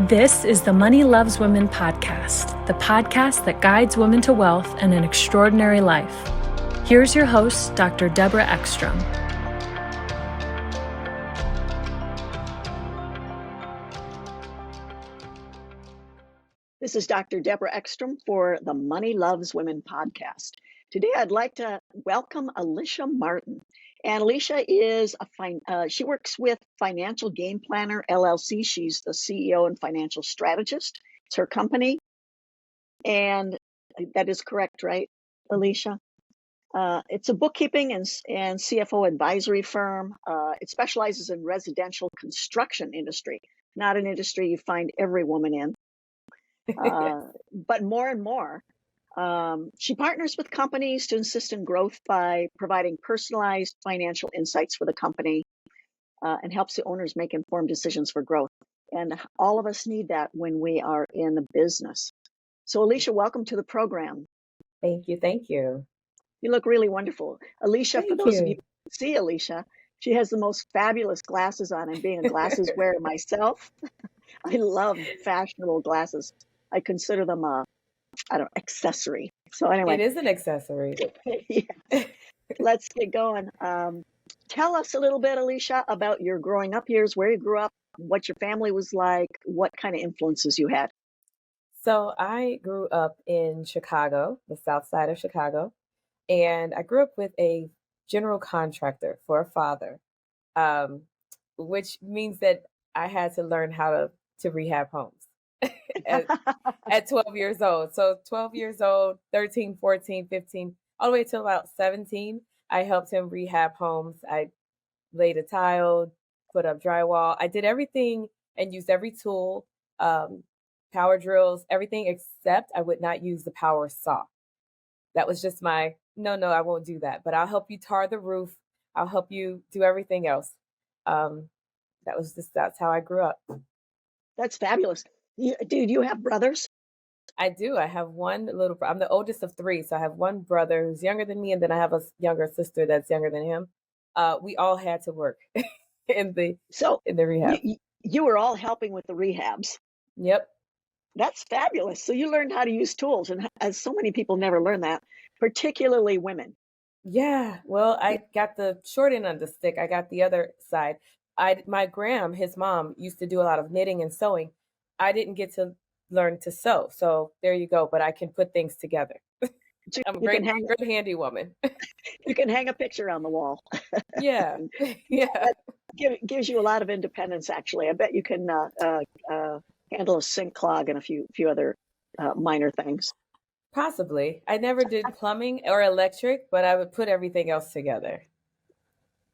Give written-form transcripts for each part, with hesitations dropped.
This is the Money Loves Women podcast, the podcast that guides women to wealth and an extraordinary life. Here's your host, Dr. Deborah Ekstrom. This is Dr. Deborah Ekstrom for the Money Loves Women podcast. Today, I'd like to welcome Alisha Martin. And Alisha is she works with Financial Game Planner LLC. She's the CEO and financial strategist. It's her company. And that is correct, right, Alisha? It's a bookkeeping and CFO advisory firm. It specializes in residential construction industry, not an industry you find every woman in. But more and more, she partners with companies to assist in growth by providing personalized financial insights for the company and helps the owners make informed decisions for growth. And all of us need that when we are in the business. So Alisha, welcome to the program. Thank you. Thank you. You look really wonderful. Alisha, for those of you who see Alisha, she has the most fabulous glasses on, and being a glasses wearer myself, I love fashionable glasses. I consider them accessory. So anyway. It is an accessory. Yeah. Let's get going. Tell us a little bit, Alisha, about your growing up years, where you grew up, what your family was like, what kind of influences you had. So I grew up in Chicago, the south side of Chicago, and I grew up with a general contractor for a father, which means that I had to learn how to rehab homes. at 12 years old. So 12 years old, 13, 14, 15, all the way till about 17, I helped him rehab homes. I laid a tile, put up drywall. I did everything and used every tool, power drills, everything except I would not use the power saw. That was just no, I won't do that. But I'll help you tar the roof. I'll help you do everything else. That's how I grew up. That's fabulous. Do you have brothers? I do. I have one little brother. I'm the oldest of three. So I have one brother who's younger than me, and then I have a younger sister that's younger than him. We all had to work in the rehab. You were all helping with the rehabs. Yep. That's fabulous. So you learned how to use tools, and as so many people never learn that, particularly women. Yeah. Well, I got the short end of the stick. I got the other side. My gram, his mom, used to do a lot of knitting and sewing. I didn't get to learn to sew. So there you go. But I can put things together. I'm a great handy woman. You can hang a picture on the wall. Yeah. Yeah. That gives you a lot of independence, actually. I bet you can handle a sink clog and a few other minor things. Possibly. I never did plumbing or electric, but I would put everything else together.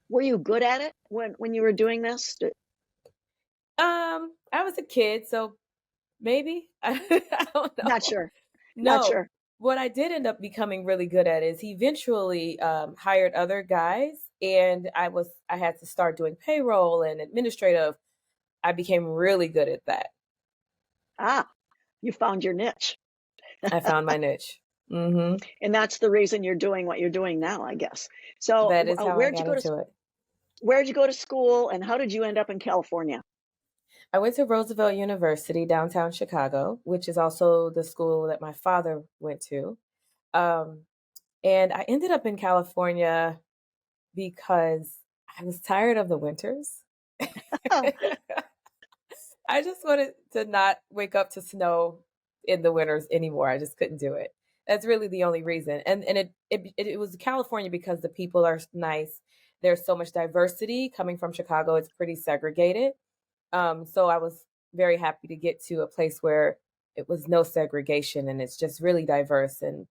Were you good at it when you were doing this? I was a kid, so maybe. I don't know. Not sure. No. Not sure. What I did end up becoming really good at is he eventually hired other guys, and I had to start doing payroll and administrative. I became really good at that. You found your niche. I found my niche. Mm-hmm. And that's the reason you're doing what you're doing now, I guess. So that is how I got into it. Where'd you go to school, and how did you end up in California? I went to Roosevelt University, downtown Chicago, which is also the school that my father went to. And I ended up in California because I was tired of the winters. I just wanted to not wake up to snow in the winters anymore. I just couldn't do it. That's really the only reason. And it was California because the people are nice. There's so much diversity coming from Chicago. It's pretty segregated. So I was very happy to get to a place where it was no segregation and it's just really diverse and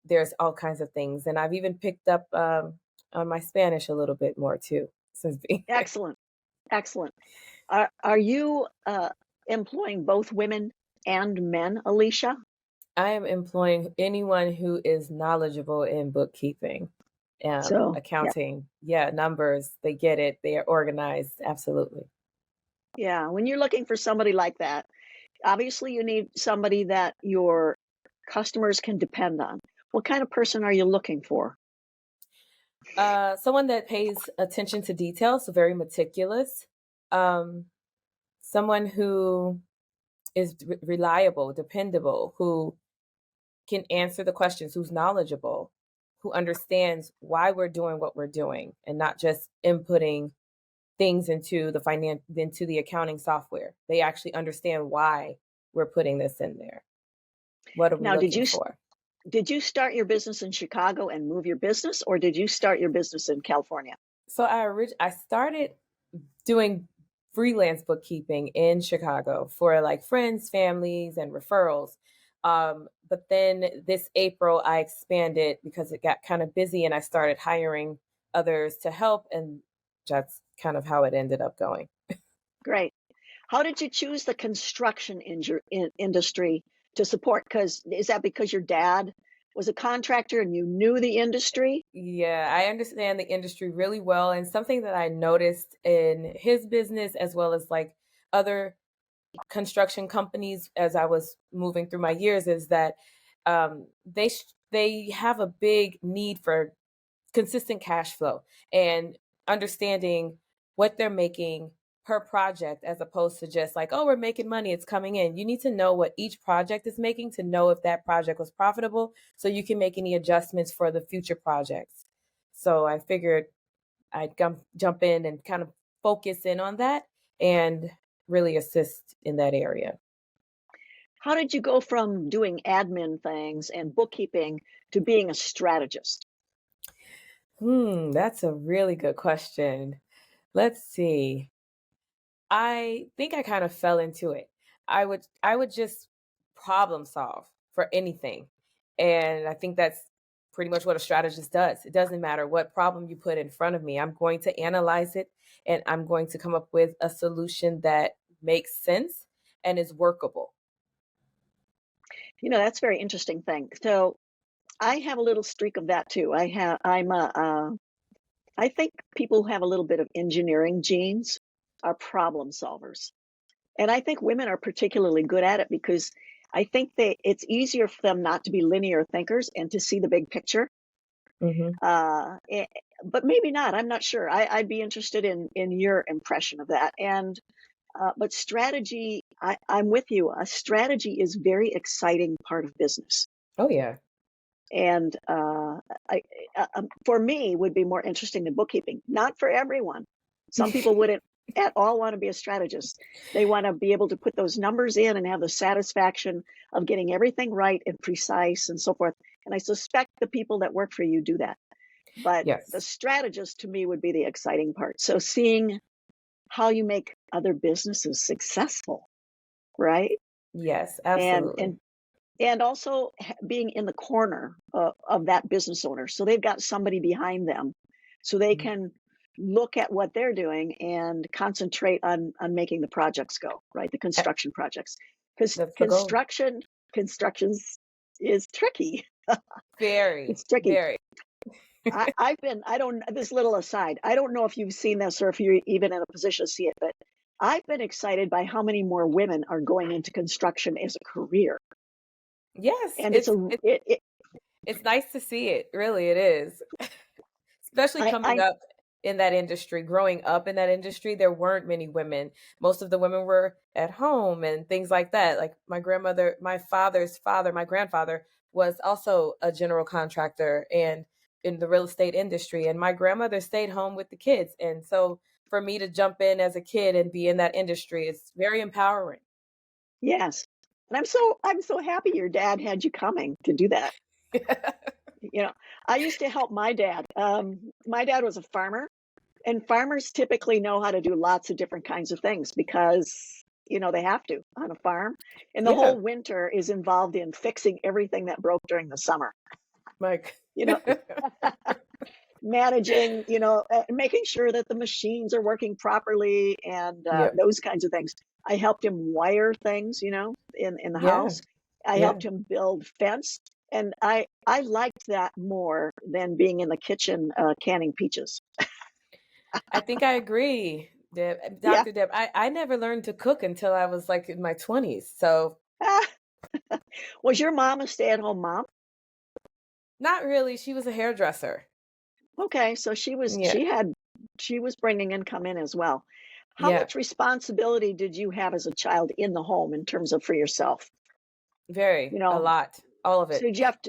there's all kinds of things. And I've even picked up on my Spanish a little bit more too since being here. Excellent. Are you employing both women and men, Alisha? I am employing anyone who is knowledgeable in bookkeeping, accounting. Yeah, numbers. They get it. They are organized. Absolutely. Yeah, when you're looking for somebody like that, obviously you need somebody that your customers can depend on. What kind of person are you looking for? Someone that pays attention to detail, so very meticulous. Someone who is reliable, dependable, who can answer the questions, who's knowledgeable, who understands why we're doing what we're doing, and not just inputting things into the accounting software. They actually understand why we're putting this in there. What are we Now, looking for? did you start your business in Chicago and move your business, or did you start your business in California? So I started doing freelance bookkeeping in Chicago for like friends, families, and referrals. But then this April, I expanded because it got kind of busy and I started hiring others to help. And that's kind of how it ended up going. Great. How did you choose the construction industry to support? Because is that because your dad was a contractor and you knew the industry? Yeah, I understand the industry really well. And something that I noticed in his business, as well as like other construction companies as I was moving through my years, is that they have a big need for consistent cash flow and understanding what they're making per project, as opposed to just like, oh, we're making money, it's coming in. You need to know what each project is making to know if that project was profitable so you can make any adjustments for the future projects. So I figured I'd jump in and kind of focus in on that and really assist in that area. How did you go from doing admin things and bookkeeping to being a strategist? That's a really good question. Let's see. I think I kind of fell into it. I would just problem solve for anything. And I think that's pretty much what a strategist does. It doesn't matter what problem you put in front of me. I'm going to analyze it and I'm going to come up with a solution that makes sense and is workable. That's a very interesting thing. So I have a little streak of that too. I think people who have a little bit of engineering genes are problem solvers. And I think women are particularly good at it because I think it's easier for them not to be linear thinkers and to see the big picture. Hmm. But maybe not. I'm not sure. I'd be interested in your impression of that. But strategy, I'm with you. A strategy is very exciting part of business. Oh, yeah. And for me, would be more interesting than bookkeeping. Not for everyone. Some people wouldn't at all want to be a strategist. They want to be able to put those numbers in and have the satisfaction of getting everything right and precise and so forth. And I suspect the people that work for you do that. But the Yes. strategist to me would be the exciting part. So seeing how you make other businesses successful, right? Yes, And absolutely. and and also being in the corner of that business owner, so they've got somebody behind them, so they Mhm. can look at what they're doing and concentrate on making the projects go right, the Uh, construction projects, because That's the goal. constructions is tricky. Very, It's tricky. very. I don't, this little aside, I don't know if you've seen this or if you're even in a position to see it, but I've been excited by how many more women are going into construction as a career. Yes, And it's it's it's nice to see it. Really, it is. Especially coming I up in that industry, growing up in that industry, there weren't many women. Most of the women were at home and things like that. Like my grandmother, my father's father, my grandfather was also a general contractor and in the real estate industry. And my grandmother stayed home with the kids. And so for me to jump in as a kid and be in that industry, it's very empowering. Yes. And I'm so happy your dad had you coming to do that. You know, I used to help my dad. My dad was a farmer, and farmers typically know how to do lots of different kinds of things because, they have to on a farm. And the Yeah, whole winter is involved in fixing everything that broke during the summer. like You know, managing, making sure that the machines are working properly and yeah, those kinds of things. I helped him wire things, in the yeah, house. I yeah. helped him build fence, and I liked that more than being in the kitchen canning peaches. I think I agree, Yeah. Dr. Deb. I never learned to cook until I was like in my 20s. So Ah, was your mom a stay-at-home mom? not really. She was a hairdresser. Okay, so she was Yeah. she had she was bringing income in as well. How Yeah, much responsibility did you have as a child in the home in terms of for yourself? You a know, lot, all of so it. do you have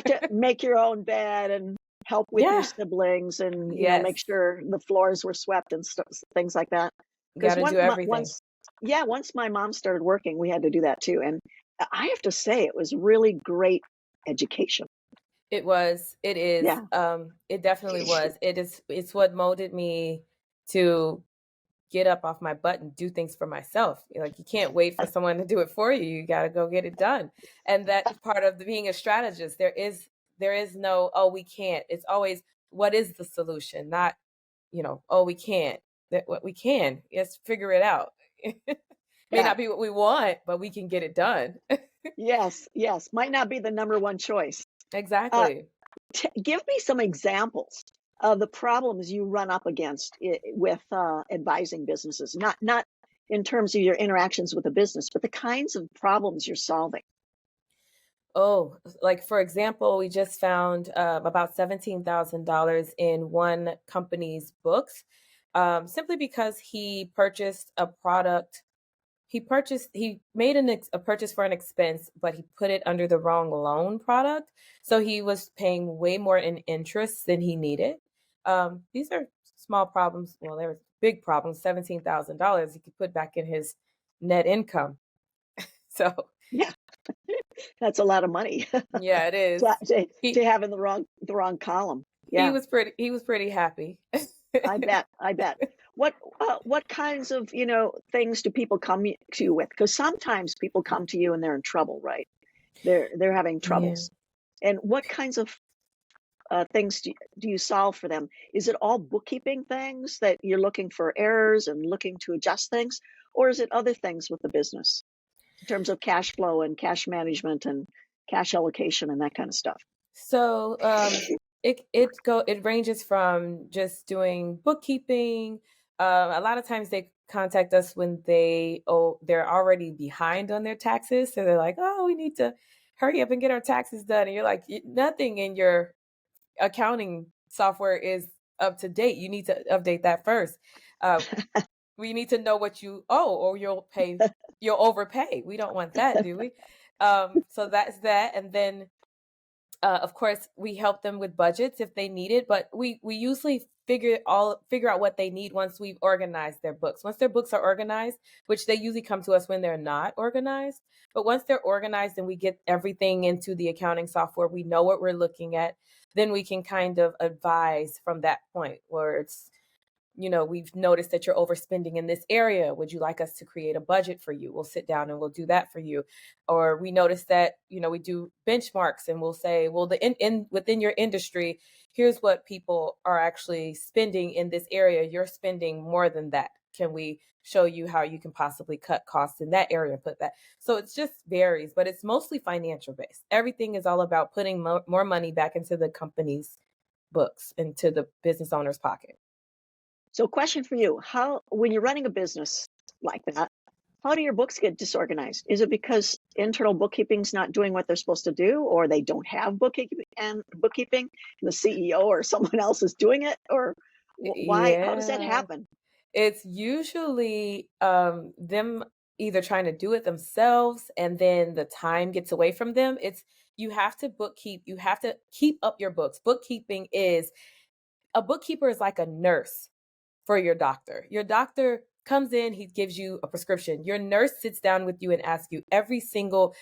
to make your own bed and help with your Yeah, siblings and yes, make sure the floors were swept and things like that? got Because to do everything. once my mom started working, we had to do that too. And I have to say, it was really great education. It was, it is, Yeah. it definitely was. It's what molded me to get up off my butt and do things for myself. Like you can't wait for someone to do it for you. You got to go get it done. And that's part of being a strategist. There is no, oh, we can't. It's always, what is the solution? Not, oh, we can't. That what we can. Let's figure it out. May Yeah. not be what we want, but we can get it done. Yes. Yes. Might not be the number one choice. Uh, Exactly. Give me some examples of the problems you run up against with advising businesses, not in terms of your interactions with the business, but the kinds of problems you're solving. Oh, like for example, we just found about $17,000 in one company's books, simply because he purchased a product. He made a purchase for an expense, but he put it under the wrong loan product. So he was paying way more in interest than he needed. These are small problems. Well, there were big problems. $17,000 he could put back in his net income. So Yeah, that's a lot of money yeah, it is. to He have in the wrong column. he Yeah, was pretty happy. I bet. I bet. What kinds of things do people come to you with? Because sometimes people come to you and they're in trouble, right? They're having Yeah. troubles. And what kinds of things do you solve for them? Is it all bookkeeping things that you're looking for errors and looking to adjust things, or is it other things with the business in terms of cash flow and cash management and cash allocation and that kind of stuff? So it ranges from just doing bookkeeping. A lot of times they contact us when they're already behind on their taxes, so they're like, oh, we need to hurry up and get our taxes done. And you're like, Nothing in your accounting software is up to date. You need to update that first. Uh, we need to know what you owe, or you'll overpay. We don't want that, do we? So that's that, and then of course, we help them with budgets if they need it, but we usually figure out what they need once we've organized their books. Once their books are organized, which they usually come to us when they're not organized, but once they're organized and we get everything into the accounting software, we know what we're looking at, then we can kind of advise from that point where it's, we've noticed that you're overspending in this area. Would you like us to create a budget for you? We'll sit down and we'll do that for you. Or we notice that, we do benchmarks and we'll say, well, within your industry, here's what people are actually spending in this area. You're spending more than that. Can we show you how you can possibly cut costs in that area and put that? So it's just varies, but it's mostly financial based. Everything is all about putting more money back into the company's books, into the business owner's pocket. So, question for you: when you're running a business like that, how do your books get disorganized? Is it because internal bookkeeping's not doing what they're supposed to do, or they don't have bookkeeping, and the CEO or someone else is doing it, or why? How does that Yeah. happen? It's usually them either trying to do it themselves and then the time gets away from them. You have to you have to keep up your books. A bookkeeper is like a nurse for your doctor. Your doctor comes in, he gives you a prescription. Your nurse sits down with you and asks you every single,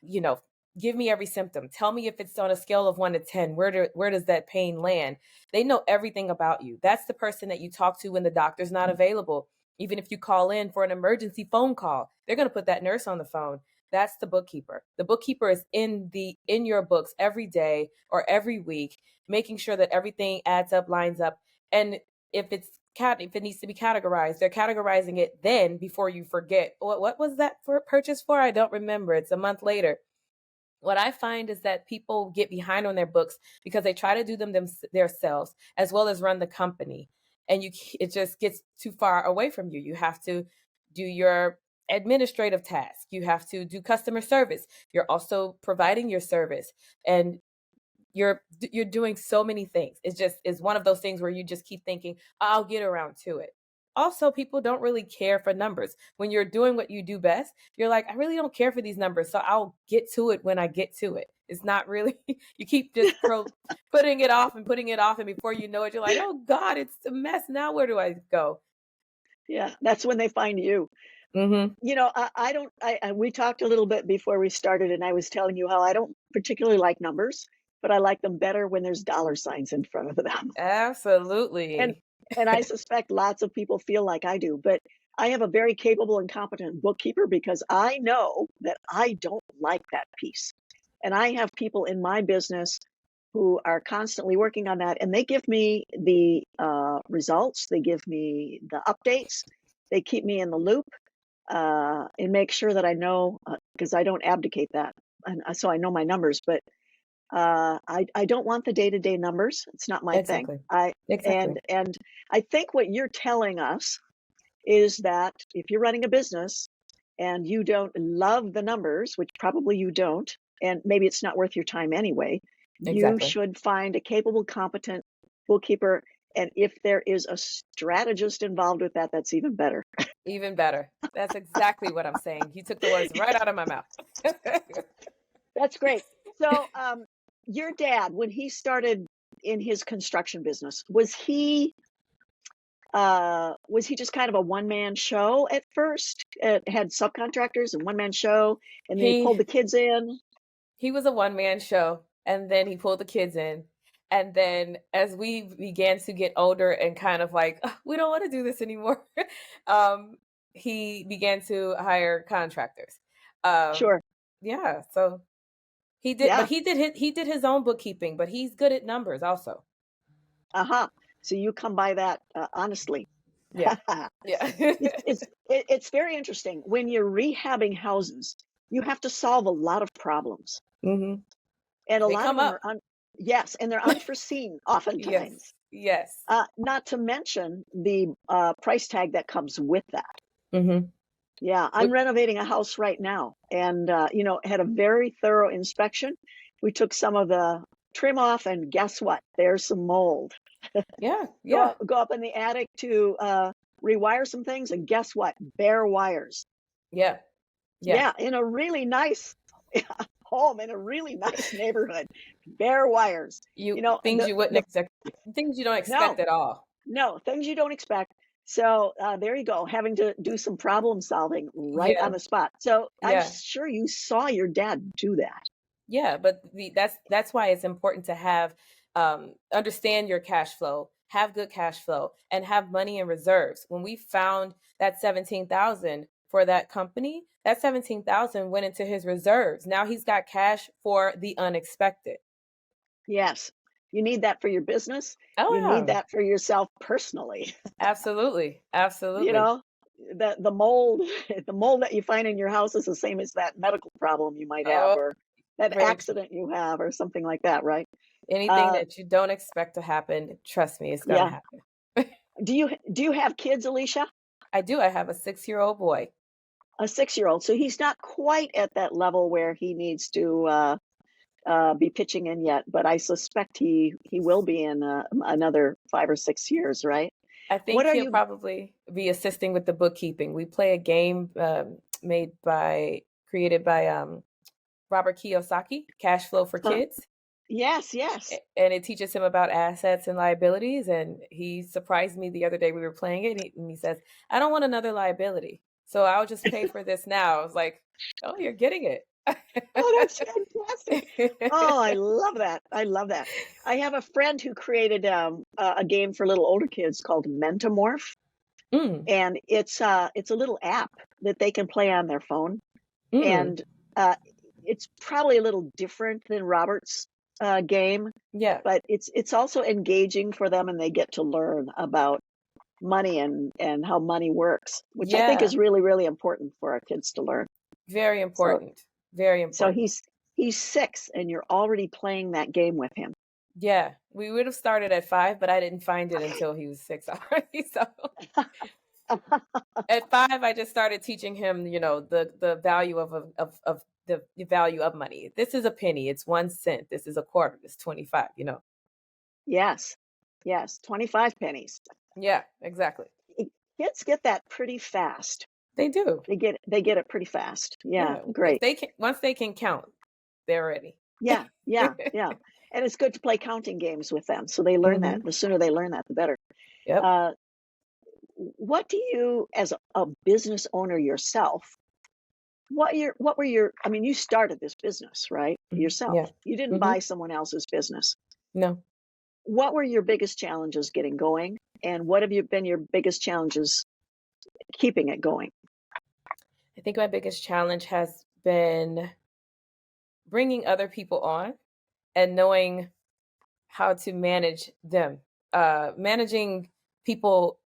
you know, give me every symptom. Tell me if it's on a scale of 1 to 10, where does that pain land? They know everything about you. That's the person that you talk to when the doctor's not available. Even if you call in for an emergency phone call, they're going to put that nurse on the phone. That's the bookkeeper. The bookkeeper is in your books every day or every week, making sure that everything adds up, lines up. And if it needs to be categorized, they're categorizing it then before you forget. What was that for purchase for? I don't remember. It's a month later. What I find is that people get behind on their books because they try to do them themselves as well as run the company, and it just gets too far away from you. You have to do your administrative tasks. You have to do customer service. You're also providing your service, and you're doing so many things. It's one of those things where you just keep thinking, I'll get around to it. also people don't really care for numbers. When you're doing what you do best, you're like, I really don't care for these numbers, so I'll get to it when I get to it. It's not really, you keep just putting it off and putting it off, and before you know it, you're like, oh God, it's a mess. Now where do I go? Yeah, that's when they find you. Mm-hmm. You know, we talked a little bit before we started, and I was telling you how I don't particularly like numbers, but I like them better when there's dollar signs in front of them. And Absolutely. and I suspect lots of people feel like I do, but I have a very capable and competent bookkeeper because I know that I don't like that piece. And I have people in my business who are constantly working on that, and they give me the results, they give me the updates, they keep me in the loop, and make sure that I know, because I don't abdicate that, and so I know my numbers. But I don't want the day-to-day numbers. It's not my thing. Exactly. I Exactly. and I think what you're telling us is that if you're running a business and you don't love the numbers, which probably you don't, and maybe it's not worth your time anyway, you Exactly. should find a capable, competent bookkeeper. And if there is a strategist involved with that, that's even better. Even better. That's exactly what I'm saying. You took the words right out of my mouth. That's great. So, your dad, when he started in his construction business, was he just kind of a one-man show at first? Had subcontractors and one-man show, and then he He pulled the kids in? he was a one-man show, and then he pulled the kids in. And then as we began to get older and kind of like, "Ugh, we don't want to do this anymore," um, he began to hire contractors. Um, Sure. yeah, so Yeah. he did his own bookkeeping, but he's good at numbers also. Uh-huh. So you come by that, honestly. Yeah. Yeah. It's very interesting. When you're rehabbing houses, you have to solve a lot of problems, Hmm. and a They lot of come them up. are yes, and they're unforeseen oftentimes. Yes. Yes. Not to mention the price tag that comes with that. Hmm. Yeah, I'm renovating a house right now, and had a very thorough inspection. We took some of the trim off, and guess what? There's some mold. Yeah. Yeah. Go up in the attic to rewire some things, and guess what? Bare wires. Yeah. Yeah. Yeah, in a really nice home in a really nice neighborhood. Bare wires. You You know, things you wouldn't the expect, things you don't expect no, at all. no, things you don't expect. So there you go, having to do some problem solving right on Yeah. the spot. So I'm Yeah. sure you saw your dad do that. Yeah, but that's why it's important to have understand your cash flow, have good cash flow, and have money in reserves. When we found that 17,000 for that company, that 17,000 went into his reserves. Now he's got cash for the unexpected. Yes, you need that for your business. Oh You need yeah, that for yourself personally. absolutely, You absolutely. know, the mold, the mold that you find in your house is the same as that medical problem you might have, Oh, or that very true. accident you have, or something like that, right? Anything Uh, that you don't expect to happen, trust me, it's gonna yeah. happen. Do you have kids, Alicia? I do. I have a 6-year-old boy. A 6-year-old. So he's not quite at that level where he needs to be pitching in yet, but I suspect he will be in another 5 or 6 years, right? I What think are he'll you? probably be assisting with the bookkeeping. We play a game created by Robert Kiyosaki, Cash Flow for Huh, Kids, yes, yes. and it teaches him about assets and liabilities. And he surprised me the other day. We were playing it, and he says, "I don't want another liability, so I'll just pay for this now." I was like, "Oh, you're getting it." Oh, that's fantastic. Oh, I love that. I love that. I have a friend who created a game for little older kids called Mentamorph, Mm, and it's a little app that they can play on their phone, mm, and uh, it's probably a little different than Robert's game, yeah, but it's also engaging for them, and they get to learn about money and how money works, which I think yeah, is really, really important for our kids to learn. very So important, very so important. he's 6, and you're already playing that game with him. Yeah, we would have started at 5, but I didn't find it until he was 6 already. So at 5, I just started teaching him, the value of the value of money. This is a penny. It's 1 cent. This is a quarter. It's 25. Yes, yes, 25 pennies. Yeah, exactly. Kids get that pretty fast. They do. They get it pretty fast. Yeah, Yeah. If great. they can, once they can count, they're ready. Yeah, yeah, yeah. And it's good to play counting games with them. So they learn that. Hmm. The sooner they learn that, the better. Yep. Uh, what do you, as a business owner yourself, what were your, I mean, you started this business, right? Yourself. Yeah. You didn't Hmm. buy someone else's business. No. What were your biggest challenges getting going? And what have been your biggest challenges keeping it going? I think my biggest challenge has been bringing other people on and knowing how to manage them, managing people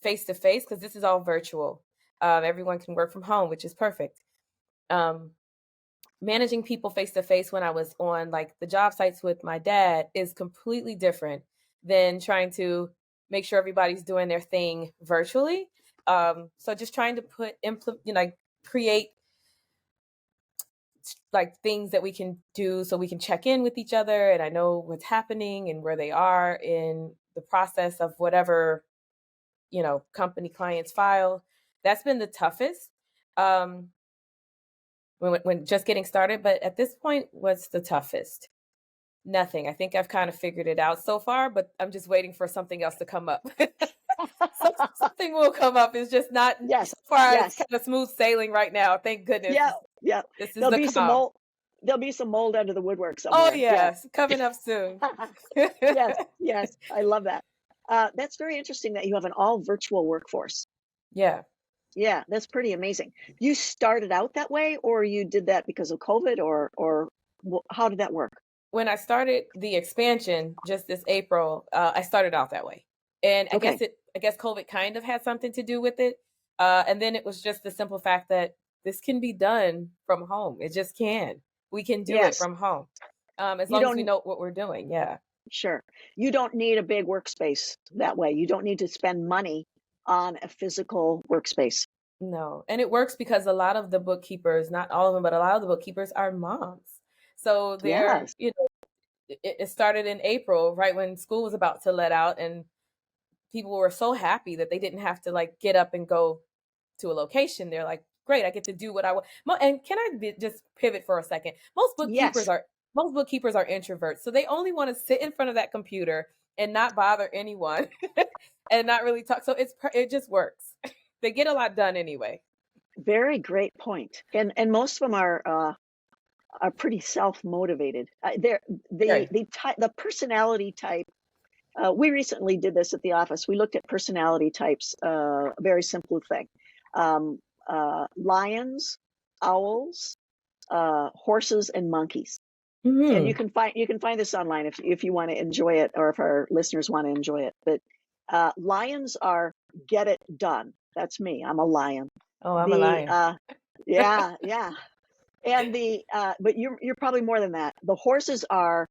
face to face, because this is all virtual. Everyone can work from home, which is perfect. Um, Managing people face to face when I was on like the job sites with my dad is completely different than trying to make sure everybody's doing their thing virtually. So just trying to create like things that we can do so we can check in with each other and I know what's happening and where they are in the process of whatever, company clients file. That's been the toughest. Um, when just getting started, but at this point, what's the toughest? Nothing. I think I've kind of figured it out so far, but I'm just waiting for something else to come up. Something will come up. It's just not Yes, so far. It's yes. kind of smooth sailing right now. Thank goodness. Yeah, yeah. This is There'll the be some calm. mold. There'll be some mold under the woodwork Oh somewhere. Yeah. yes, coming up soon. Yes, yes. I love that. That's very interesting that you have an all virtual workforce. Yeah. Yeah, that's pretty amazing. You started out that way, or you did that because of COVID, or how did that work? When I started the expansion just this April, I started off that way, and Okay. I guess COVID kind of had something to do with it. And then it was just the simple fact that this can be done from home. It just can. We can do it Yes. from home, as You long as we don't, know what we're doing. Yeah. sure. You don't need a big workspace that way. You don't need to spend money on a physical workspace. No, and it works because a lot of the bookkeepers, not all of them, but a lot of the bookkeepers are moms. So they're, Yes. it started in April, right when school was about to let out, and people were so happy that they didn't have to like get up and go to a location. They're like, great, I get to do what I want. And can I just pivot for a second? Yes. Most bookkeepers are introverts, so they only want to sit in front of that computer and not bother anyone and not really talk. So it just works. They get a lot done anyway. Very great point. And most of them are pretty self-motivated. They're Right. the personality type. We recently did this at the office. We looked at personality types. A very simple thing: lions, owls, horses, and monkeys. And Hmm. you can find this online if you want to enjoy it, or if our listeners want to enjoy it. But lions are get it done. That's me. I'm a lion. Oh, I'm a The lion. yeah, yeah. And the but you're probably more than that. The horses are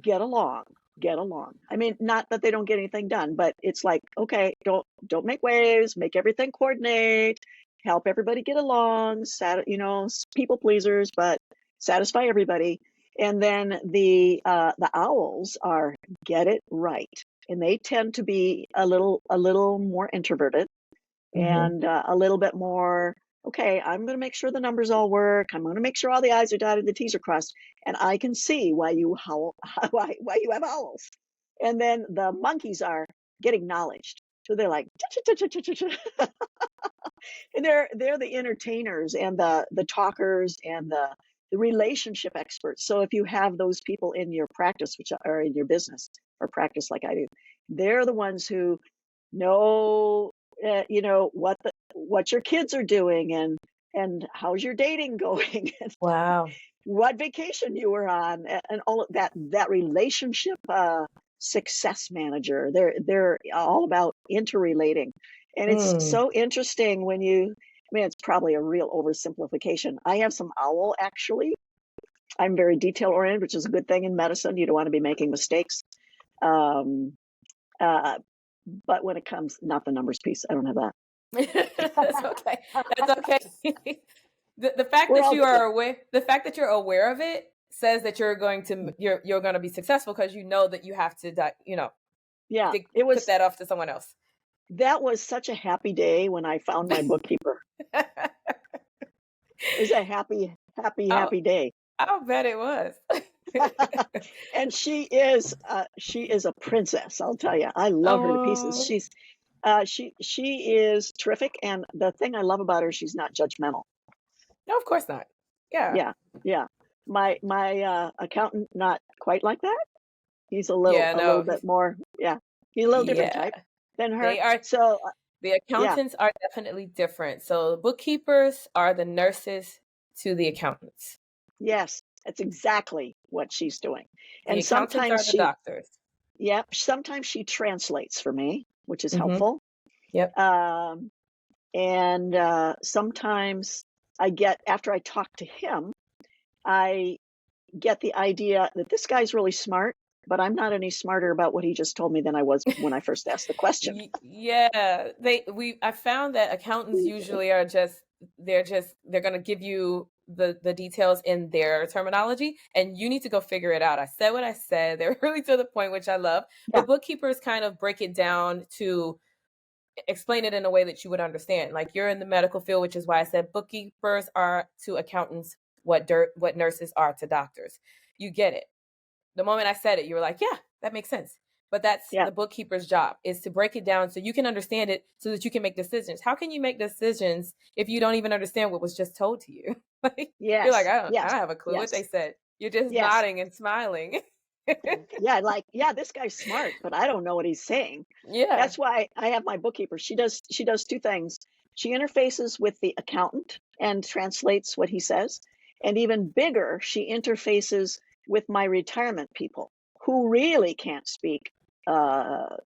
get along, get along. I mean, not that they don't get anything done, but it's like, okay, don't make waves, make everything coordinate, help everybody get along, people pleasers, but satisfy everybody. And then the owls are get it right, and they tend to be a little more introverted, Hmm. and a little bit more, okay, I'm going to make sure the numbers all work. I'm going to make sure all the I's are dotted, the T's are crossed. And I can see why you howl, why you have owls. And then the monkeys are get acknowledged. So they're like, and they're the entertainers and the talkers and the relationship experts. So if you have those people in your practice, which are in your business or practice like I do, they're the ones who know, what your kids are doing, and how's your dating going, and Wow. what vacation you were on, and all of that relationship success manager. They're all about interrelating, and it's Mm. so interesting when you. I mean, it's probably a real oversimplification. I have some owl actually. I'm very detail oriented, which is a good thing in medicine. You don't want to be making mistakes. Um, uh, but when it comes, not the numbers piece, I don't have that. That's okay. That's okay. The fact We're that all you different. are aware, the fact that you're aware of it says that you're going to be successful because you know that you have to, Yeah, to it put was that off to someone else. That was such a happy day when I found my bookkeeper. It was a happy, happy, Oh, happy day. I'll bet it was. And she is a princess, I'll tell you. I love her to pieces. Oh, She is terrific, and the thing I love about her, she's not judgmental. no, of course not. Yeah. Yeah, yeah. My accountant, not quite like that. He's Yeah, a little no. bit more, yeah. He's a little different Yeah. type than her. They are So the yeah, accountants are definitely different. So bookkeepers are the nurses to the accountants. yes, that's exactly what she's doing. The And accountants sometimes are the doctors. sometimes she translates for me, which is Mm-hmm. helpful. Yep. Um, and sometimes after I talk to him, I get the idea that this guy's really smart, but I'm not any smarter about what he just told me than I was when I first asked the question. Yeah, I found that accountants usually are they're going to give you the details in their terminology, and you need to go figure it out. I said what I said. They're really to the point, which I love. Yeah, But bookkeepers kind of break it down to explain it in a way that you would understand. Like, you're in the medical field, which is why I said bookkeepers are to accountants what nurses are to doctors. You get it. The moment I said it, you were like, yeah, that makes sense. But that's yeah, the bookkeeper's job, is to break it down so you can understand it so that you can make decisions. How can you make decisions if you don't even understand what was just told to you? Like, you're like, yes, I yes, don't have a clue what they yes, said. You're just yes. nodding and smiling. Yeah, like, yeah, this guy's smart, but I don't know what he's saying. Yeah. That's why I have my bookkeeper. She does two things. She interfaces with the accountant and translates what he says. And even bigger, she interfaces with my retirement people who really can't speak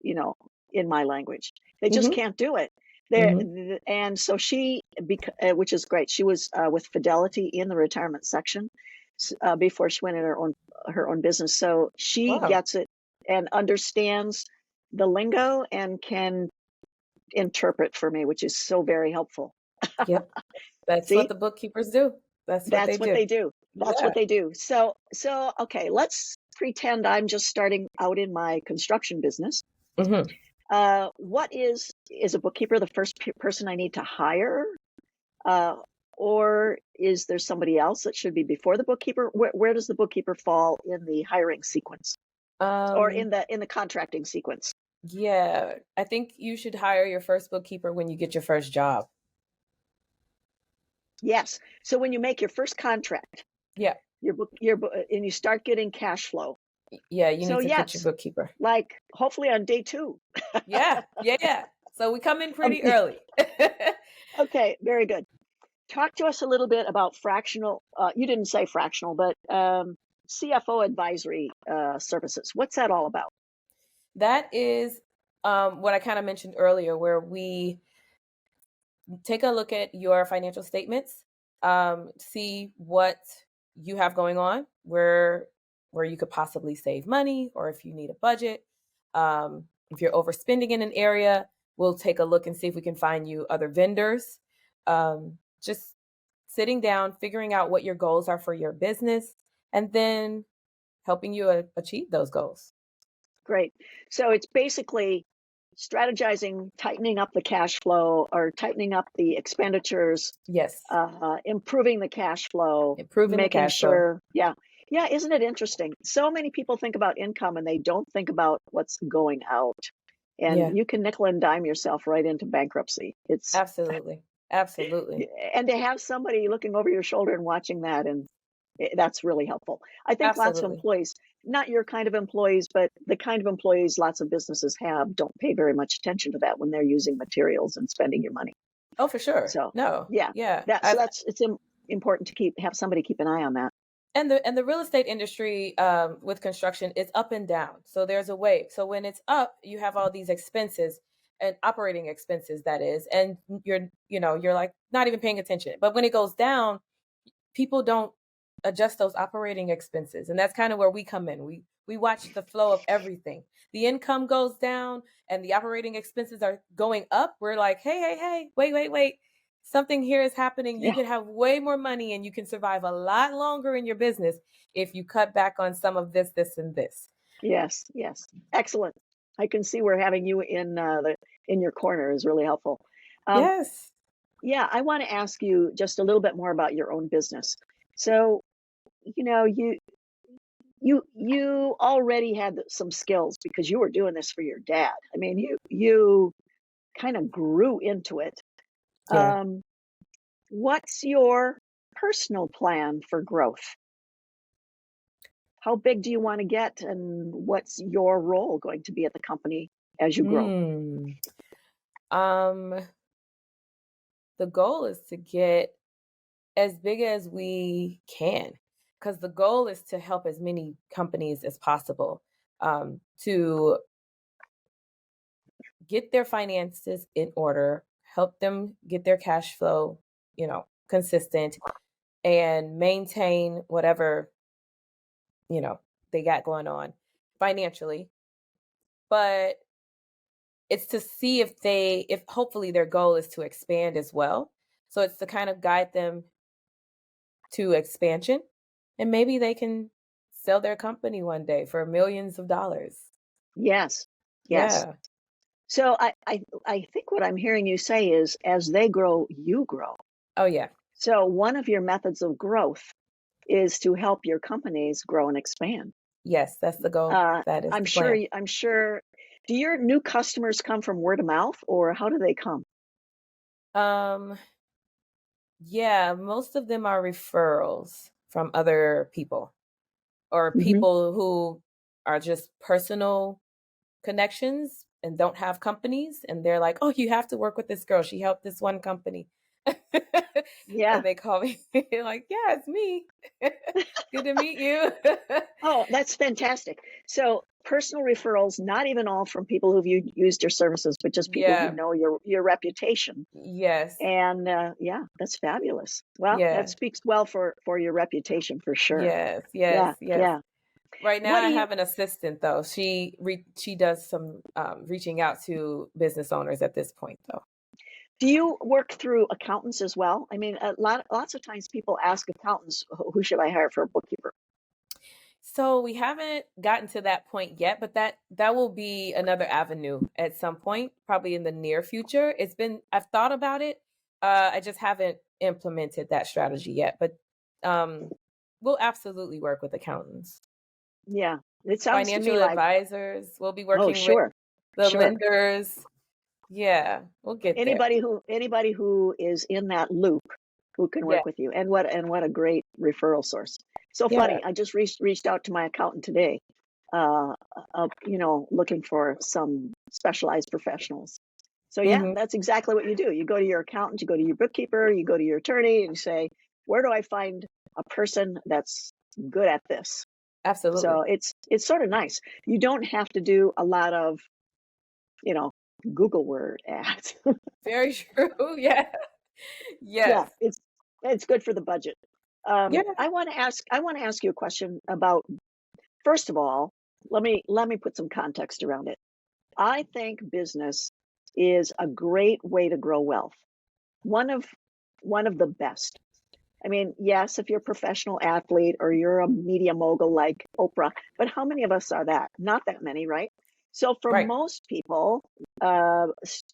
you know, in my language. They just Hmm. can't do it. Hmm. And so which is great. She was with Fidelity in the retirement section before she went in her own business. So she Wow. gets it and understands the lingo and can interpret for me, which is so very helpful. Yep. That's what See, the bookkeepers do. That's what they that's what do. they do. That's Yeah. what they do. So okay, let's pretend I'm just starting out in my construction business. Hmm. What is a bookkeeper the first person I need to hire? Uh, or is there somebody else that should be before the bookkeeper? Where does the bookkeeper fall in the hiring sequence or Um, in the contracting sequence? yeah, I think you should hire your first bookkeeper when you get your first job. Yes. So when you make your first contract, Yeah. and you start getting cash flow. Yeah, you So need to get your yes, bookkeeper. like hopefully on day two. Yeah, yeah, yeah. So we come in Um, pretty early. okay, very good. Talk to us a little bit about fractional. You didn't say fractional, but CFO advisory services. What's that all about? That is what I kind of mentioned earlier, where we take a look at your financial statements, see what you have going on, where you could possibly save money, or if you need a budget. If you're overspending in an area, we'll take a look and see if we can find you other vendors. Just sitting down, figuring out what your goals are for your business, and then helping you achieve those goals. Great. So it's basically strategizing, tightening up the cash flow or tightening up the expenditures, Yes, improving the cash flow, improving the making cash flow. sure, yeah. Yeah, isn't it interesting? So many people think about income and they don't think about what's going out. Yeah, And you can nickel and dime yourself right into bankruptcy. absolutely. Absolutely. And to have somebody looking over your shoulder and watching that, and that's really helpful. I think lots of Absolutely. employees, not your kind of employees, but the kind of employees lots of businesses have, don't pay very much attention to that when they're using materials and spending your money. Oh, for sure. So No. yeah, Yeah. it's important to have somebody keep an eye on that. And the real estate industry, with construction, is up and down. So there's a wave. So when it's up, you have all these expenses and operating expenses, that is, and you're like not even paying attention. But when it goes down, people don't adjust those operating expenses, and that's kind of where we come in. We watch the flow of everything. The income goes down and the operating expenses are going up. We're like, hey, wait, something here is happening. You Yeah. could have way more money and you can survive a lot longer in your business if you cut back on some of this and this. Yes. Excellent. I can see we're having you in in your corner is really helpful. Um, Yes. yeah, I want to ask you just a little bit more about your own business. So, you know, you already had some skills because you were doing this for your dad. I mean, you kind of grew into it. Yeah. Um, what's your personal plan for growth? How big do you want to get, and what's your role going to be at the company as you grow? Hmm. Um, the goal is to get as big as we can, because the goal is to help as many companies as possible to get their finances in order, help them get their cash flow, consistent, and maintain whatever, you know, they got going on financially. But it's to see if hopefully their goal is to expand as well. So it's to kind of guide them to expansion, and maybe they can sell their company one day for millions of dollars. Yes, yes. Yeah. So I think what I'm hearing you say is as they grow, you grow. Oh, yeah. So one of your methods of growth is to help your companies grow and expand. Yes, that's the goal. That is I'm the sure, plan. I'm sure, do your new customers come from word of mouth or how do they come? Um, yeah, most of them are referrals from other people or Hmm. people who are just personal connections and don't have companies, and they're like, "Oh, you have to work with this girl. She helped this one company." Yeah. And they call me like, "Yeah, it's me. Good to meet you." Oh, that's fantastic. So personal referrals, not even all from people who've used your services, but just people who Yeah. know your reputation. Yes. And yeah, that's fabulous. Well, that Yeah. speaks well for your reputation for sure. Yes. Yes. Yeah, Yes. yeah. Right now, What do I you have an assistant though. She does some reaching out to business owners at this point though. do you work through accountants as well? I mean, lots of times people ask accountants, who should I hire for a bookkeeper? So we haven't gotten to that point yet, but that will be another avenue at some point, probably in the near future. I've thought about it. I just haven't implemented that strategy yet, but um, we'll absolutely work with accountants, Yeah, it sounds to financial me like, advisors. We'll be oh, working with sure, the sure. lenders. Yeah, we'll get there. Anybody who is in that loop who can Yeah, work with you, and what a great referral source. So yeah. funny, I just reached out to my accountant today, uh, looking for some specialized professionals. So yeah, Hmm. that's exactly what you do. You go to your accountant, you go to your bookkeeper, you go to your attorney, and you say, where do I find a person that's good at this? So Absolutely. it's sort of nice. You don't have to do a lot of, you know, Google word ads. Very true. Yeah. Yeah, Yes. it's good for the budget. Yeah. I want to ask you a question about, first of all, let me put some context around it. I think business is a great way to grow wealth. One of one of the best. I mean, yes, if you're a professional athlete or you're a media mogul like Oprah, but how many of us are that? Not that many, right? So for Right. most people,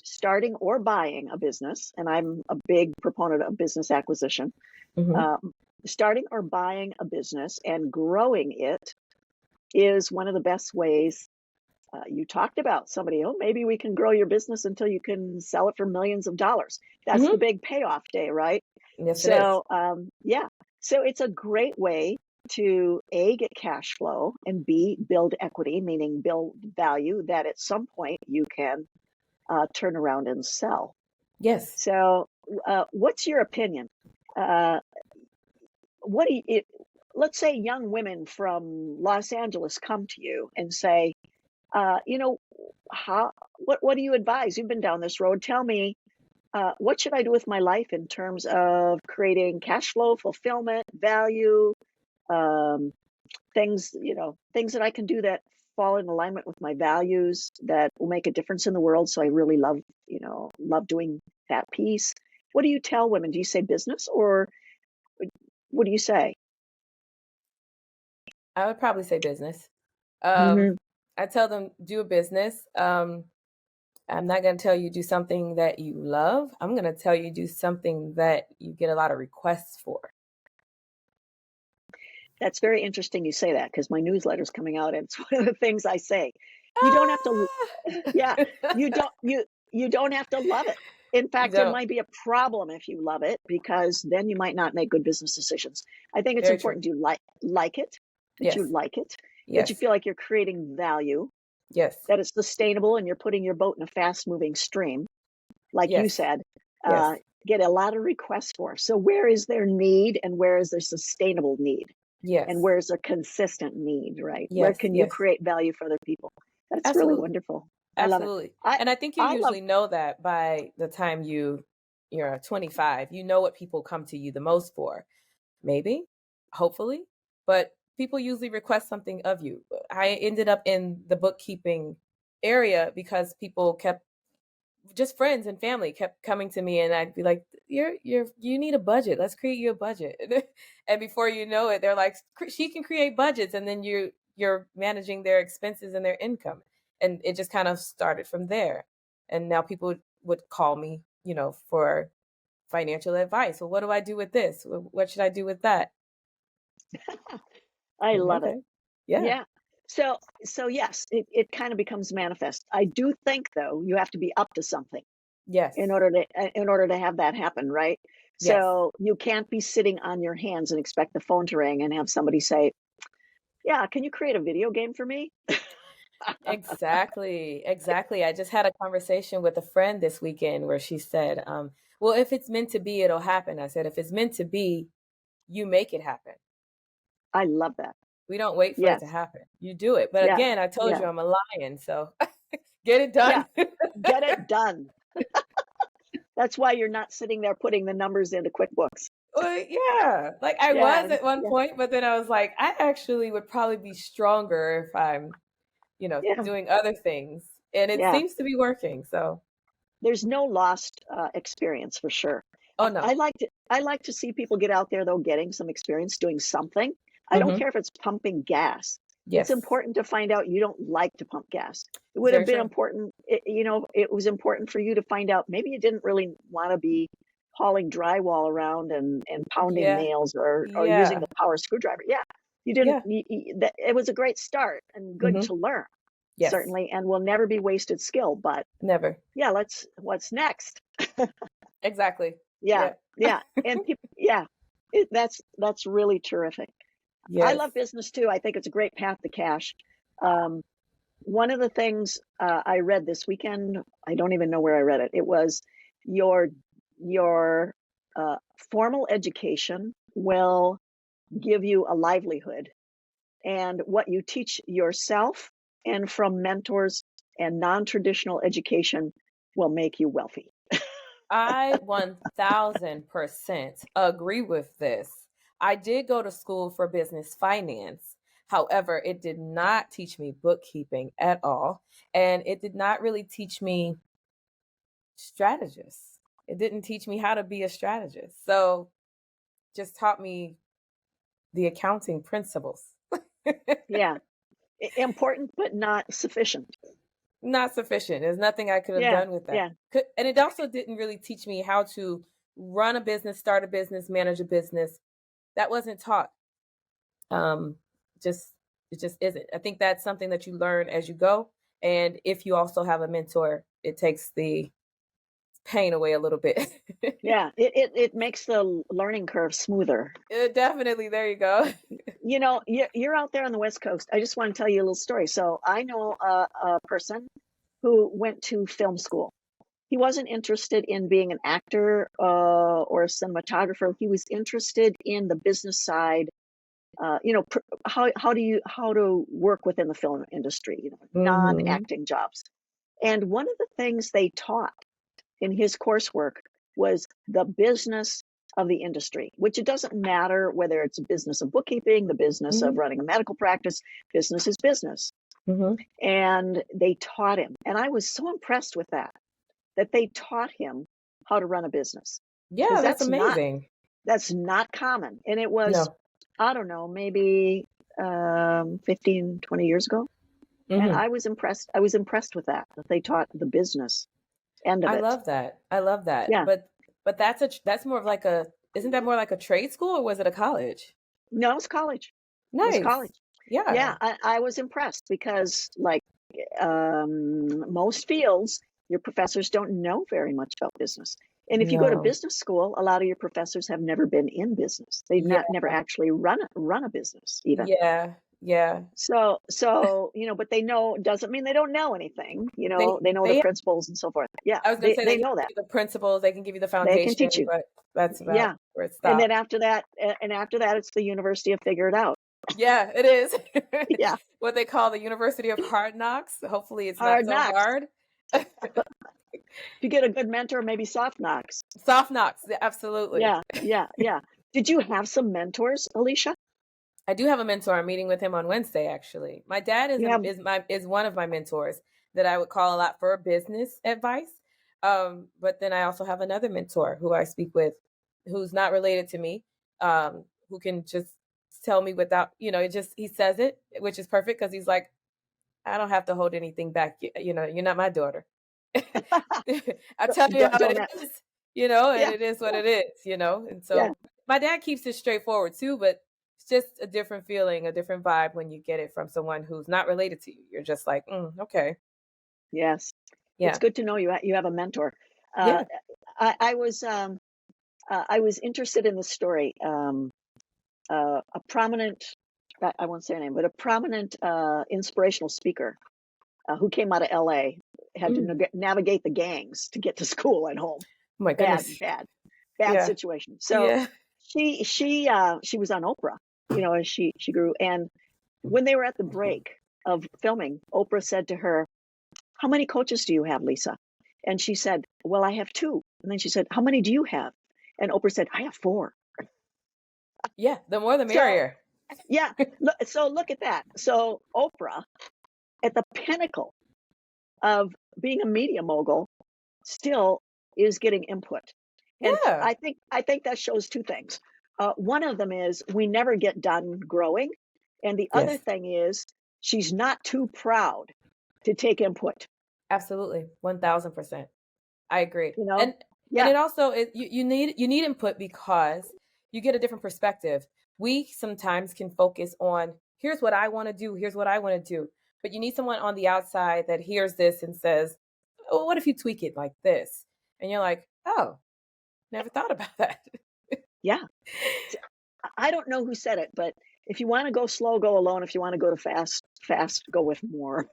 starting or buying a business, and I'm a big proponent of business acquisition, Hmm. uh, starting or buying a business and growing it is one of the best ways. You talked about somebody, oh, maybe we can grow your business until you can sell it for millions of dollars. That's Hmm. the big payoff day, right? Yes, it is. So, yeah, so it's a great way to A, get cash flow, and B, build equity, meaning build value that at some point you can turn around and sell. Yes. So, what's your opinion? Uh, what do you, it, let's say young women from Los Angeles come to you and say, you know, what do you advise? You've been down this road. Tell me, what should I do with my life in terms of creating cash flow, fulfillment, value, um, things, things that I can do that fall in alignment with my values that will make a difference in the world. So I really love doing that piece. What do you tell women? Do you say business or what do you say? I would probably say business. Um, Hmm. I tell them do a business. I'm not going to tell you do something that you love. I'm going to tell you do something that you get a lot of requests for. That's very interesting you say that, because my newsletter's coming out and it's one of the things I say. You don't have to, yeah, you don't have to love it. In You fact, it don't. might be a problem if you love it, because then you might not make good business decisions. I think it's Very true. important you like it, that you Yes. like it, that you Yes. feel like you're creating value, Yes. that it's sustainable and you're putting your boat in a fast moving stream, like you Yes. said. Yes. Get a lot of requests for. So where is their need, and where is their sustainable need? Yes. And where's a consistent need, right? Where Yes. can you Yes. create value for other people? That's really Absolutely. wonderful. I love it. Absolutely. I And I think you I love usually know that by the time you're 25. You know what people come to you the most for. Maybe, hopefully, but people usually request something of you. I ended up in the bookkeeping area because people kept, just friends and family kept coming to me, and I'd be like, you need a budget. Let's create you a budget. And before you know it, they're like, she can create budgets, and then you're managing their expenses and their income. And it just kind of started from there. And now people would call me, for financial advice. Well, what do I do with this? What should I do with that? I love it. Okay. Yeah. Yeah. So yes, it kind of becomes manifest. I do think though you have to be up to something Yes. in order to have that happen, right? Yes. So you can't be sitting on your hands and expect the phone to ring and have somebody say, "Yeah, can you create a video game for me?" Exactly. Exactly. I just had a conversation with a friend this weekend where she said, well, if it's meant to be, it'll happen. I said, if it's meant to be, you make it happen. I love that. We don't wait for it to Yes. happen. You do it. But Yeah. again, I told Yeah. you I'm a lion, so get it Yeah. done. Get it done. That's why you're not sitting there putting the numbers into QuickBooks. Well, yeah. Like I Yeah. was at one Yeah. point, but then I was like, I actually would probably be stronger if I'm, Yeah. doing other things. And it Yeah. seems to be working. So, There's no lost experience for sure. oh no. I like to see people get out there though, getting some experience doing something. I don't Hmm. care if it's pumping gas. It's Yes. important to find out you don't like to pump gas. It It's would have very been true. important, it was important for you to find out maybe you didn't really want to be hauling drywall around and pounding Yeah. nails or using Yeah. the power screwdriver. Yeah, you didn't. Yeah. That it was a great start and good Hmm. to learn, Yes. certainly, and will never be wasted skill. But Never. yeah, what's next? Exactly. Yeah, Yeah. yeah, and people, yeah, that's really terrific. I Yes. love business too. I think it's a great path to cash. Um, One of the things I read this weekend, I don't even know where I read it. It was your your formal education will give you a livelihood, and what you teach yourself and from mentors and non-traditional education will make you wealthy. I 1000% agree with this. I did go to school for business finance. However, it did not teach me bookkeeping at all. And it did not really teach me strategists. It didn't teach me how to be a strategist. So just taught me the accounting principles. Yeah, important but not sufficient. Not sufficient. There's nothing I could have Yeah, done with that. yeah. And it also didn't really teach me how to run a business, start a business, manage a business. That wasn't taught. Um, just it just isn't. I think that's something that you learn as you go. And if you also have a mentor, it takes the pain away a little bit. Yeah, it makes the learning curve smoother. Definitely. There you go. You're out there on the West Coast. I just want to tell you a little story. So I know a person who went to film school. He wasn't interested in being an actor or a cinematographer. He was interested in the business side. How to work within the film industry, Hmm. non-acting jobs. And one of the things they taught in his coursework was the business of the industry, which it doesn't matter whether it's a business of bookkeeping, the business of Hmm. running a medical practice, business is business. Hmm. And they taught him. And I was so impressed with that they taught him how to run a business, because Yeah, that's amazing. that's not common. And it was, No. I don't know, maybe 15, 20 years ago. And Hmm. I was impressed. I was impressed with that they taught the business end of I it. love that. I love that. Yeah. But that's more of like isn't that more like a trade school, or was it a college? No, it was college. It was Nice. college. Yeah. Yeah, I was impressed because, like, most fields, your professors don't know very much about business. And if you go to No. business school, a lot of your professors have never been in business. They've Yeah. not never actually run a business even. Yeah. Yeah. So but they know, doesn't mean they don't know anything. They They know the they principles and so forth. Yeah, I was gonna say they they can know give that. you the principles, they can give you the They can foundation, teach you. but that's about Yeah. where it And then stops. after that, it's the university of figure it out. Yeah, it is. Yeah. What they call the University of Hard Knocks. Hopefully it's not Hard so knocks. hard. If you get a good mentor, maybe soft knocks. Soft knocks, yeah, absolutely. Yeah, yeah, yeah. Did you have some mentors, Alicia? I do have a mentor. I'm meeting with him on Wednesday, actually. My dad You have, is one of my mentors that I would call a lot for business advice. But then I also have another mentor who I speak with, who's not related to me, who can just tell me without, it just he says it, which is perfect because he's like, I don't have to hold anything back. You're not my daughter. I tell you how don't it have, is, and yeah, it is what yeah, it is. And yeah, so my dad keeps it straightforward too, but it's just a different feeling, a different vibe when you get it from someone who's not related to you. You're just like, okay, yes. It's yeah, good to know you have a mentor. Uh, yeah, I was interested in the story. A prominent, I won't say her name, but a prominent inspirational speaker who came out of LA had to mm, navigate the gangs to get to school at home. oh my Bad, goodness, bad, bad yeah, situation. So yeah, she was on Oprah, as she grew. And when they were at the break of filming, Oprah said to her, "How many coaches do you have, Lisa?" And she said, "Well, I have two." And then she said, "How many do you have?" And Oprah said, "I have four." yeah. The more the So merrier. yeah, look at that. So Oprah, at the pinnacle of being a media mogul, still is getting input. And Yeah, I think that shows two things. One of them is we never get done growing, and the other yes, thing is she's not too proud to take input. absolutely, 1000%. I agree. You know, And yeah, it also you need input because you get a different perspective. We sometimes can focus on here's what I want to do, here's what I want to do. But you need someone on the outside that hears this and says, "Oh, what if you tweak it like this?" And you're like, "Oh, never thought about that." yeah. I don't know who said it, but if you want to go slow, go alone. If you want to go to fast, go with more.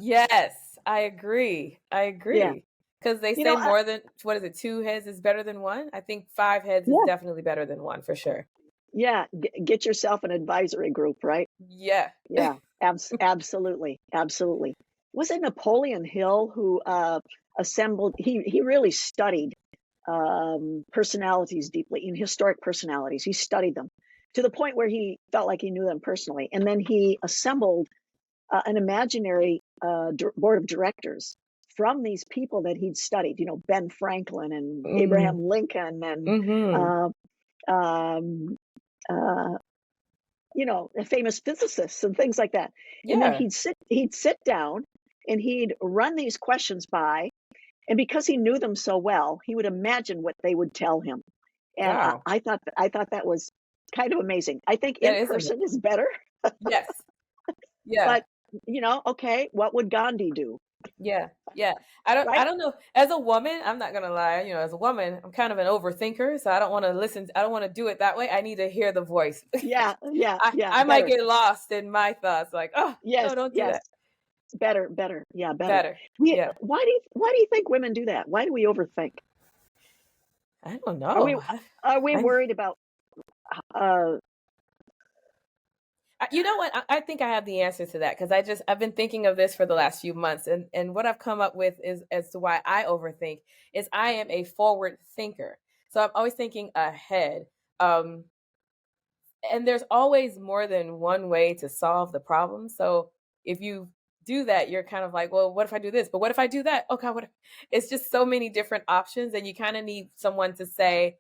Yes, I agree. I Yeah, agree. Because they you say know, I, more than, what is it, two heads is better than one. I think five heads is yeah, definitely better than one for sure. yeah. Get yourself an advisory group, right? Yeah. Yeah, absolutely, absolutely. Was it Napoleon Hill who assembled? He really studied personalities deeply, in historic personalities. He studied them to the point where he felt like he knew them personally, and then he assembled an imaginary board of directors from these people that he'd studied. Ben Franklin and Mm, Abraham Lincoln and mhm. uh, um, uh, famous physicists and things like that. And then Yeah. he'd sit down and he'd run these questions by, and because he knew them so well, he would imagine what they would tell him. And Wow. I thought that was kind of amazing. I think That in is ama person is better, Yes. Yeah. but okay, what would Gandhi do, Yeah. Yeah. I right? don't know. As a woman, I'm not gonna lie, as a woman, I'm kind of an overthinker, so I don't wanna do it that way. I need to hear the voice. Yeah, yeah, yeah, I might better. get lost in my thoughts, like, "Oh, Yes, no, don't do yes, that." better. Yeah, better. Better. Yeah. Why do you think women do that? Why do we overthink? I don't Are we know. are we I worried about uh You know what? I think I have the answer to that because I've been thinking of this for the last few months, and what I've come up with is as to why I overthink is I am a forward thinker, so I'm always thinking ahead. Um, and there's always more than one way to solve the problem. So if you do that, you're kind of like, well, what if I do this? But what if I do that? Okay, what? It's just so many different options, and you kind of need someone to say,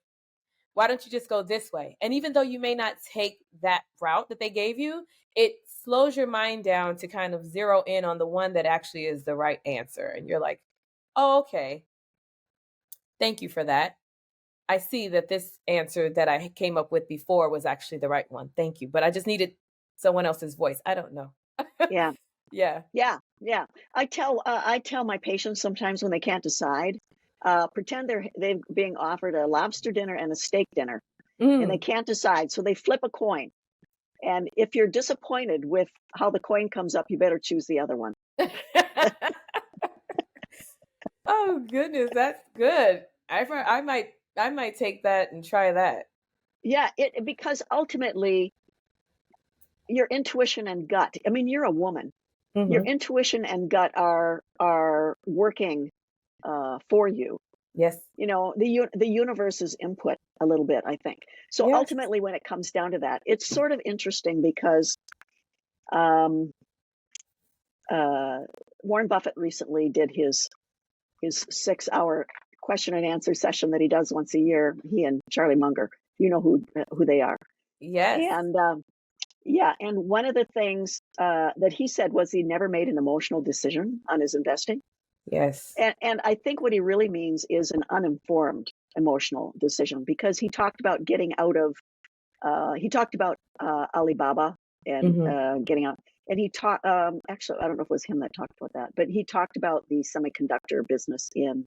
why don't you just go this way? And even though you may not take that route that they gave you, it slows your mind down to kind of zero in on the one that actually is the right answer. And you're like, oh, okay. Thank you for that. I see that this answer that I came up with before was actually the right one. Thank you. But I just needed someone else's voice. I don't know. Yeah. Yeah. Yeah. I tell my patients sometimes when they can't decide, pretend they're being offered a lobster dinner and a steak dinner, and they Mm. can't decide, so they flip a coin. And if you're disappointed with how the coin comes up, you better choose the other one. Oh goodness, that's good. I might take that and try that. Yeah, because ultimately your intuition and gut. I mean, you're a woman. Your Hmm. intuition and gut are working for you. Yes. You know, the universe's input a little bit, I think. So Yes. ultimately, when it comes down to that, it's sort of interesting because um, Warren Buffett recently did his 6-hour question and answer session that he does once a year. He and Charlie Munger, you know who they are, Yes. and yeah, and one of the things that he said was he never made an emotional decision on his investing. Yes. And I think what he really means is an uninformed emotional decision, because he talked about getting out of, he talked about Alibaba and Hmm. getting out. And he talked, actually, I don't know if it was him that talked about that, but he talked about the semiconductor business in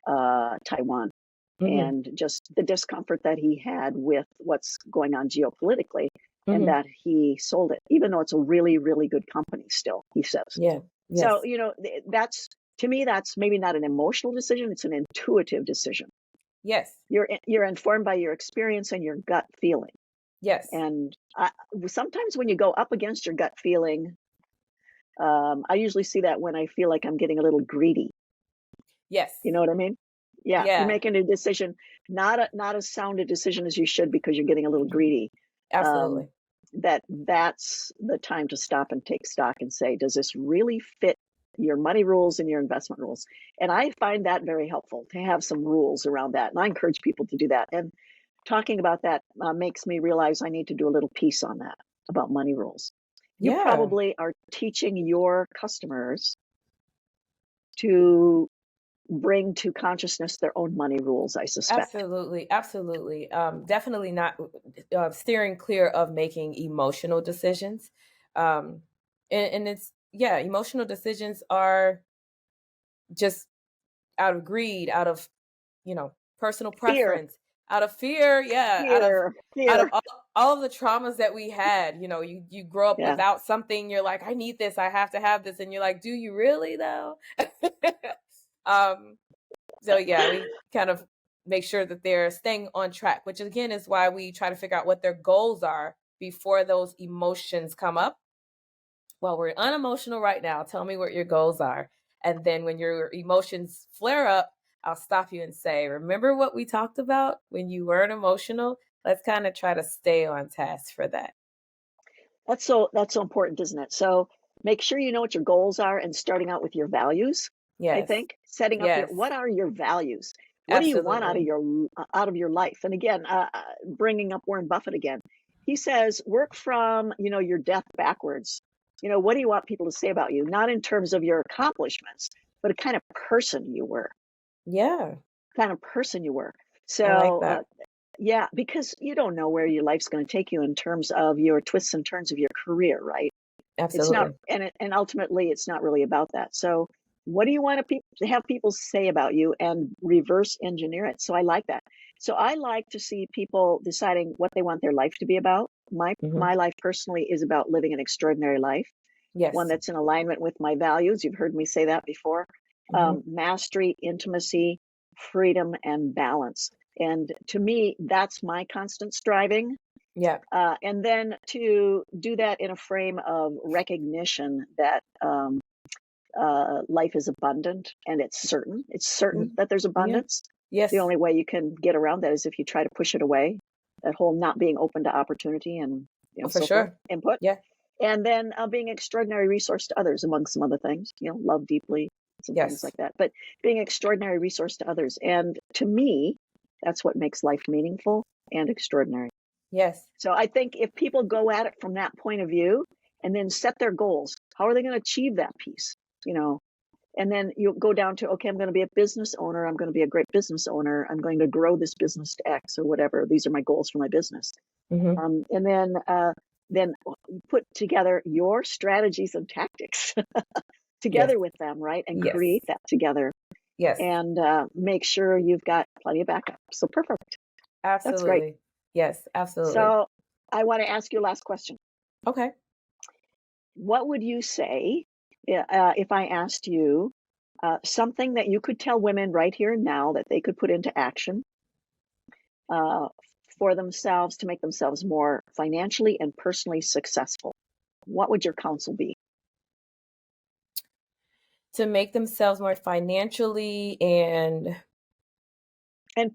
Taiwan Hmm. and just the discomfort that he had with what's going on geopolitically, and Hmm. that he sold it, even though it's a really, really good company still, he says. Yeah. So, Yes. you know, that's, to me, that's maybe not an emotional decision, it's an intuitive decision. Yes. You're informed by your experience and your gut feeling. Yes. And sometimes when you go up against your gut feeling, I usually see that when I feel like I'm getting a little greedy. Yes. You know what I mean? Yeah, you're Yeah. making a decision, not as sound a decision as you should, because you're getting a little greedy. Um, Absolutely. that's the time to stop and take stock and say, does this really fit your money rules and your investment rules? And I find that very helpful to have some rules around that. And I encourage people to do that. And talking about that makes me realize I need to do a little piece on that about money rules. You Yeah. probably are teaching your customers to bring to consciousness their own money rules, I suspect. Absolutely. Absolutely. Definitely not steering clear of making emotional decisions. Um, and it's, yeah, emotional decisions are just out of greed, out of, personal Fear, preference, out of fear, yeah, fear, out of fear. all of the traumas that we had. You grow up Yeah. without something, you're like, I need this, I have to have this, and you're like, do you really though? um so yeah, we kind of make sure that they're staying on track, which again is why we try to figure out what their goals are before those emotions come up. Well, we're unemotional right now. Tell me what your goals are. And then when your emotions flare up, I'll stop you and say, remember what we talked about when you weren't emotional? Let's kind of try to stay on task for that. That's so important, isn't it? So make sure you know what your goals are, and starting out with your values. I Yes. think setting up Yes. what are your values? What do you want Absolutely. out of your life? And again, bringing up Warren Buffett again, he says work from your death backwards. What do you want people to say about you? Not in terms of your accomplishments, but a kind of person you were. Yeah. Kind of person you were. I like So that. yeah, because you don't know where your life's going to take you in terms of your twists and turns of your career, right? It's not, Absolutely. and ultimately, it's not really about that. So, what do you want to have people say about you, and reverse engineer it? So, I like that. So, I like to see people deciding what they want their life to be about. My Hmm. life personally is about living an extraordinary life, one Yes. that's in alignment with my values. You've heard me say that before. Hmm. Mastery, intimacy, freedom, and balance. And to me, that's my constant striving. Yeah. And then to do that in a frame of recognition that life is abundant and it's certain. It's certain Mhm. that there's Yeah. abundance. The Yes. only way you can get around that is if you try to push it away. That whole not being open to opportunity and For so forth, sure. input. Yeah. And then being an extraordinary resource to others, among some other things. Love deeply, some things Yes. like that. But being an extraordinary resource to others, and to me, that's what makes life meaningful and extraordinary. Yes. So I think if people go at it from that point of view, and then set their goals. How are they going to achieve that piece? You know, and then you go down to, okay, I'm going to be a business owner. I'm going to be a great business owner. I'm going to grow this business to X or whatever. These are my goals for my business. Mm-hmm. And then put together your strategies and tactics together Yes. with them, right? And Yes. create that together Yes. and make sure you've got plenty of backup. So perfect. That's great. Absolutely. Yes, absolutely. So I want to ask you a last question. Okay. What would you say if I asked you something that you could tell women right here and now that they could put into action for themselves to make themselves more financially and personally successful? What would your counsel be? To make themselves more financially and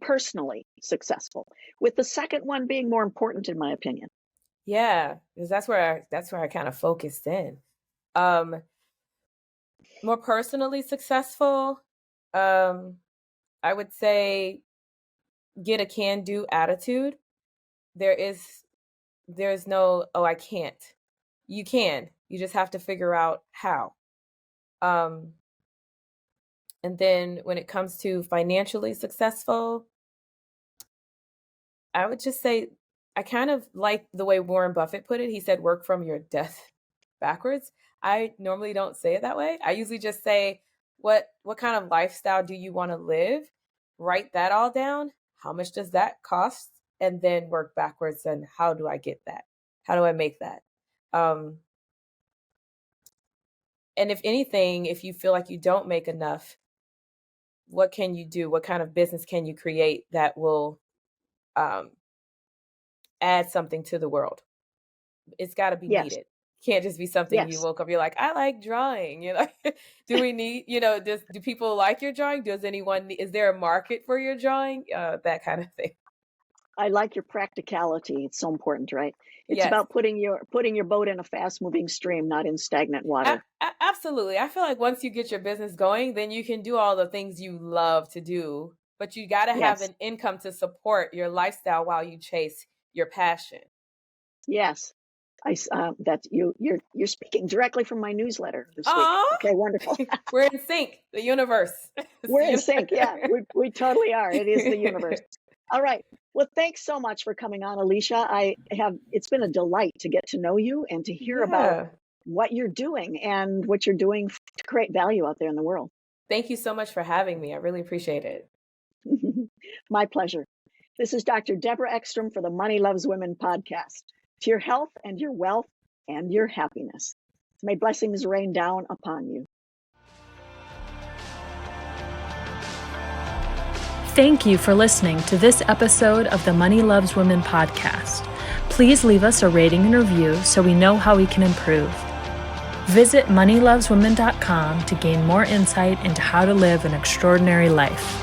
personally successful, with the second one being more important, in my opinion. yeah, because that's where I kind of focused in. More personally successful, I would say get a can-do attitude. There's no, oh, I can't. You can. You just have to figure out how. And then when it comes to financially successful, I would just say I kind of like the way Warren Buffett put it. He said, work from your death backwards. I normally don't say it that way. I usually just say, what kind of lifestyle do you want to live? Write that all down. How much does that cost? And then work backwards. And how do I get that? How do I make that? And if anything, if you feel like you don't make enough, what can you do? What kind of business can you create that will add something to the world? It's got to be Yes. needed. Can't just be something you Yes. woke up, you're like, I like drawing. You know, do we need, do people like your drawing? Is there a market for your drawing? That kind of thing. I like your practicality. It's so important, right? It's Yes. about putting your boat in a fast moving stream, not in stagnant water. Absolutely. I feel like once you get your business going, then you can do all the things you love to do, but you got to have Yes. an income to support your lifestyle while you chase your passion. Yes. You're speaking directly from my newsletter this week. Okay, wonderful. We're in sync. The universe. We're in sync. Yeah, we totally are. It is the universe. All right. Well, thanks so much for coming on, Alisha. It's been a delight to get to know you and to hear about what you're doing and what you're doing to create value out there in the world. Thank you so much for having me. I really appreciate it. My pleasure. This is Dr. Deborah Ekstrom for the Money Loves Women podcast. To your health and your wealth and your happiness. May blessings rain down upon you. Thank you for listening to this episode of the Money Loves Women podcast. Please leave us a rating and review so we know how we can improve. Visit moneyloveswomen.com to gain more insight into how to live an extraordinary life.